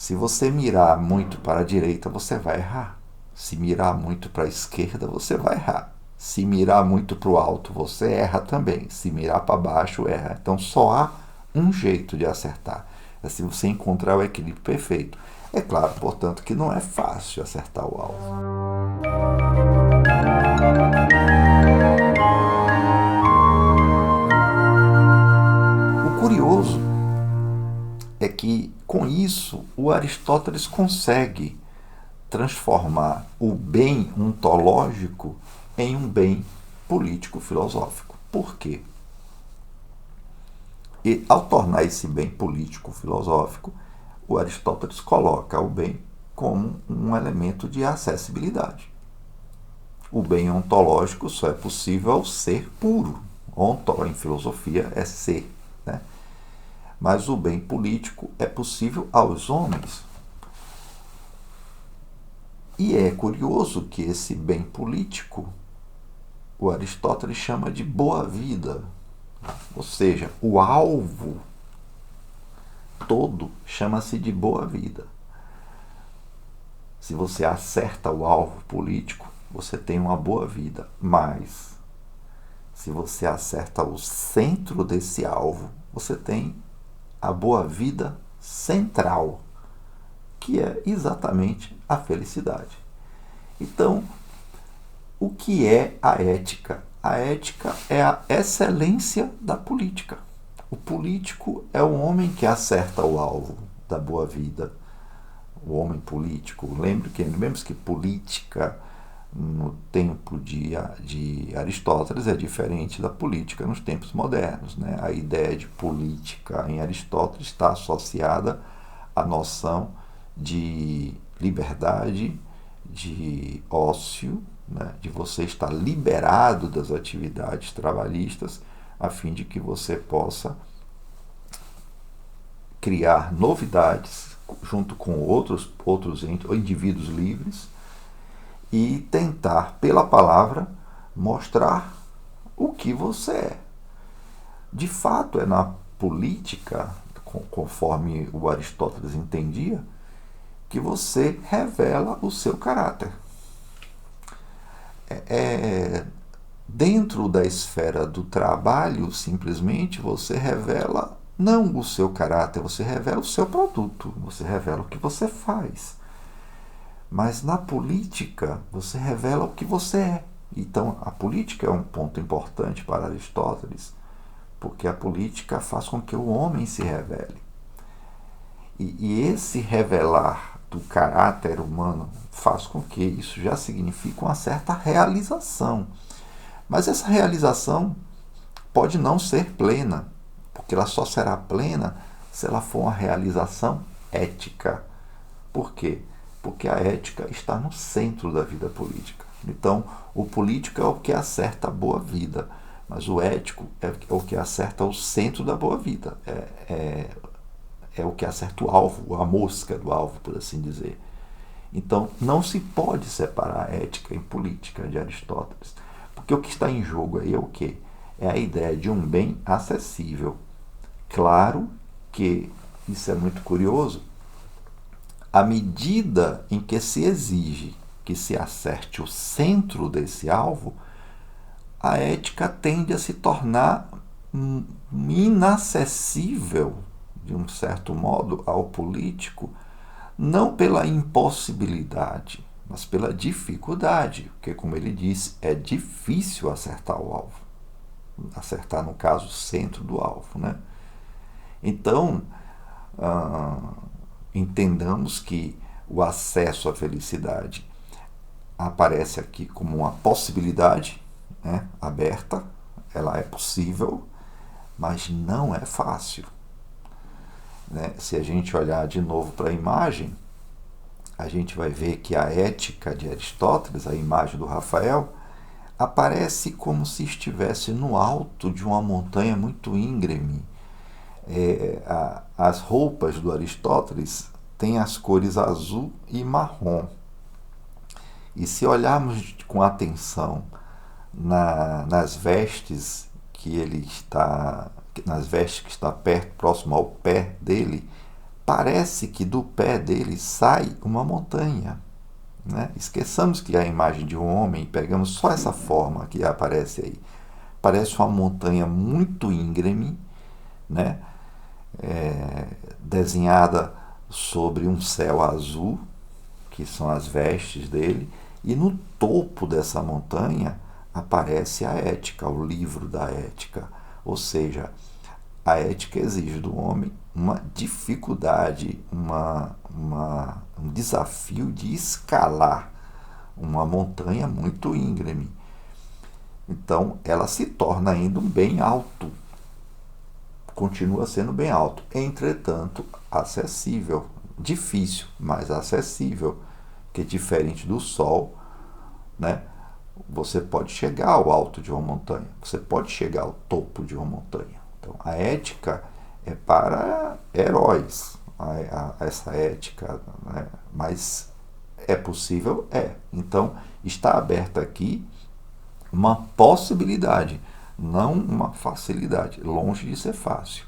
Se você mirar muito para a direita, você vai errar. Se mirar muito para a esquerda, você vai errar. Se mirar muito para o alto, você erra também. Se mirar para baixo, erra. Então só há um jeito de acertar. É se você encontrar o equilíbrio perfeito. É claro, portanto, que não é fácil acertar o alvo. O curioso é que, com isso, o Aristóteles consegue transformar o bem ontológico em um bem político-filosófico. Por quê? E, ao tornar esse bem político-filosófico, o Aristóteles coloca o bem como um elemento de acessibilidade. O bem ontológico só é possível ao ser puro. Em filosofia é ser, né? Mas o bem político é possível aos homens. E é curioso que esse bem político o Aristóteles chama de boa vida. Ou seja, o alvo todo chama-se de boa vida. Se você acerta o alvo político, você tem uma boa vida. Mas, se você acerta o centro desse alvo, você tem a boa vida central, que é exatamente a felicidade. Então, o que é a ética? A ética é a excelência da política. O político é o homem que acerta o alvo da boa vida. O homem político. Lembremos que política no tempo de Aristóteles é diferente da política nos tempos modernos, né? A ideia de política em Aristóteles está associada à noção de liberdade, de ócio, né? De você estar liberado das atividades trabalhistas a fim de que você possa criar novidades junto com outros indivíduos livres e tentar, pela palavra, mostrar o que você é. De fato, é na política, conforme o Aristóteles entendia, que você revela o seu caráter. Dentro da esfera do trabalho, simplesmente você revela não o seu caráter, você revela o seu produto, você revela o que você faz. Mas na política, você revela o que você é. Então, a política é um ponto importante para Aristóteles, porque a política faz com que o homem se revele. E esse revelar do caráter humano faz com que isso já signifique uma certa realização. Mas essa realização pode não ser plena, porque ela só será plena se ela for uma realização ética. Por quê? Porque a ética está no centro da vida política. Então, o político é o que acerta a boa vida, mas o ético é o que acerta o centro da boa vida. É o que acerta o alvo, a mosca do alvo, por assim dizer. Então, não se pode separar a ética e política de Aristóteles, porque o que está em jogo aí é o quê? É a ideia de um bem acessível. Claro que, isso é muito curioso, à medida em que se exige que se acerte o centro desse alvo, a ética tende a se tornar inacessível, de um certo modo, ao político, não pela impossibilidade, mas pela dificuldade, porque, como ele disse, é difícil acertar o alvo. Acertar, no caso, o centro do alvo, né? Então, entendamos que o acesso à felicidade aparece aqui como uma possibilidade, né, aberta, ela é possível, mas não é fácil. Né? Se a gente olhar de novo para a imagem, a gente vai ver que a ética de Aristóteles, a imagem do Rafael, aparece como se estivesse no alto de uma montanha muito íngreme. As roupas do Aristóteles têm as cores azul e marrom. E se olharmos com atenção nas vestes que ele está, nas vestes que está perto, próximo ao pé dele, parece que do pé dele sai uma montanha, né? Esqueçamos que é a imagem de um homem, pegamos só essa forma que aparece aí. Parece uma montanha muito íngreme, né? Desenhada sobre um céu azul, que são as vestes dele, e no topo dessa montanha aparece a ética, o livro da ética. Ou seja, a ética exige do homem uma dificuldade, um desafio de escalar uma montanha muito íngreme. Então, ela se torna ainda um bem alto, continua sendo bem alto, entretanto, acessível, difícil, mas acessível, que diferente do Sol, né? Você pode chegar ao alto de uma montanha, você pode chegar ao topo de uma montanha. Então, a ética é para heróis, essa ética, né? Mas é possível? É. Então, está aberta aqui uma possibilidade, não uma facilidade, longe de ser fácil.